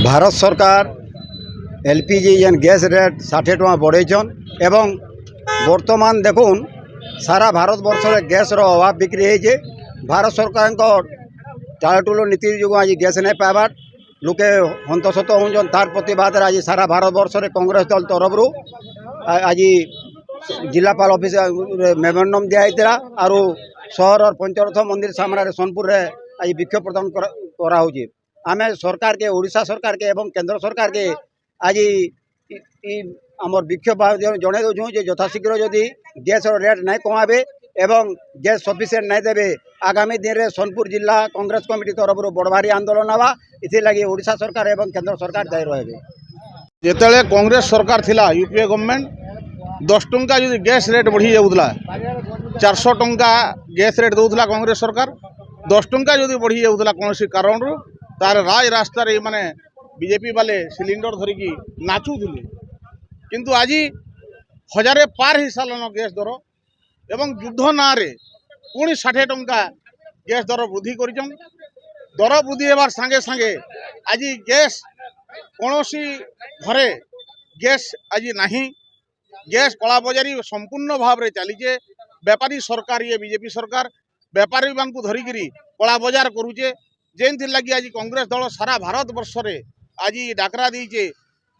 भारत सरकार एलपीजी जेन gas rate 60 टका बढ़ेछन एवं वर्तमान देखुन सारा भारत वर्ष में गैस रो अभाव बिक्री है। भारत सरकार टालटुलो नीति जो आज गैस नहीं पाइबार लोके हंतसत होन तार प्रतिवाद आज सारा भारत वर्ष में कांग्रेस दल तरफ आज जिलापाल ऑफिस मेमोरेंडम दिया और शहर और पंचरथ मंदिर सामने सोनपुर रे आज विक्षोभ प्रदर्शन कराऊे। आम सरकार के ओडिशा सरकार के एवं केंद्र सरकार के आज आमर विक्षोभ जन दूँ यथाशीघ्र जदि गैस रेट नहीं कमाबे एवं गैस सफिसीयंट नहीं देवे आगामी दिन में सोनपुर जिला कांग्रेस कमिटी तरफ बड़भारी आंदोलन हवा। इथिलागी ओडिशा सरकार एवं केंद्र सरकार दायी रहे। जिते कांग्रेस सरकार थिला यूपीए गवर्नमेंट 10 टंका जो गैस रेट बढ़ी जाऊला 400 टंका गैस रेट दूसरा कांग्रेस सरकार 10 टंका जो बढ़ी जाऊला कौन कारण तार राज रास्तार माने बीजेपी वाले सिलिंडर धरिकी नाचुले किंतु आज 1000 पार हो सारान गैस दर एवं युद्ध ना पुणी 60 टंका गैस दर वृद्धि कर दर वृद्धि होवार सांगे सांगे आज गैस कौन घरे गैस आज नहीं गैस कला बजारी संपूर्ण भाव में चलीचे। व्यापारी सरकार ये बीजेपी सरकार व्यापारी मान धरिकी कला बजार करुचे जेन लगी आज कांग्रेस दल सारा भारत वर्ष में आज डाकरा दीचे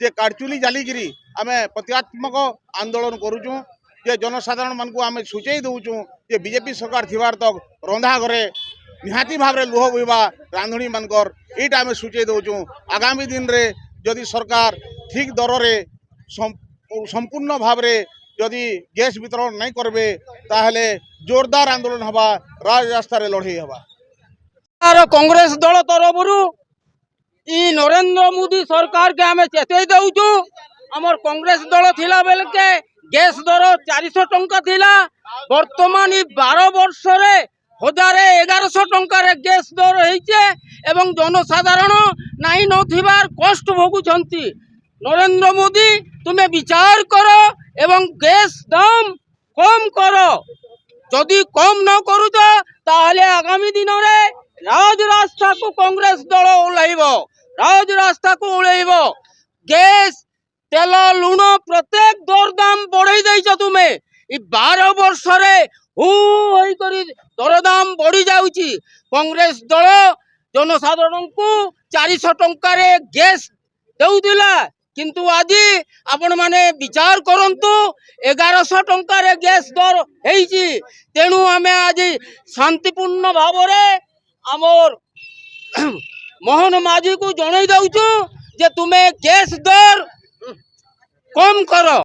जे काटचुली जालिकी आम प्रत्यात्मक आंदोलन करुचु जे जनसाधारण मान आम सूचई दौचु जे बीजेपी सरकार थिबार तक रंधा घरे निहाती भाव में लुह बोवा रांधुणी मानकर यहीटा आम सूचई दौचु। आगामी दिन रे जदि सरकार ठीक दर रे संपूर्ण भाव में जदि गैस वितरण नहीं करबे ताहले जोरदार आंदोलन हवा राज रास्ता लड़ई हवा। कांग्रेस दल तरफ नरेंद्र मोदी सरकार के आम चेतई दौचु। आमर कांग्रेस दल थिला बेल के गैस दर 400 टंका थिला वर्तमान 12 वर्ष रे 1100 टंकार गैस दर होइचे एवं जनसाधारण नहीं नथिबार कष्ट भोगुछंती। नरेंद्र मोदी तुम्हें विचार करो एवं गैस दाम कम करो जदि कम न करूच ताहले आगामी दिन में राज रास्ता को कांग्रेस दल ओह्लैब राज रास्ता को ओह्लैब। गैस तेल लुण प्रत्येक दरदाम बढ़ई देछ तुम्हें 12 वर्ष रे दरदाम बढ़ी जाउची। कांग्रेस दल जनसाधारण को 400 टंकार गैस देउदिला किंतु आज आपण माने विचार करंतु 1100 टंकार गैस दर होईची। तेणु आमे आज शांतिपूर्ण भाव में आमर मोहन माझी को जणई दउचु जे तुम्हें गैस दर कम करो।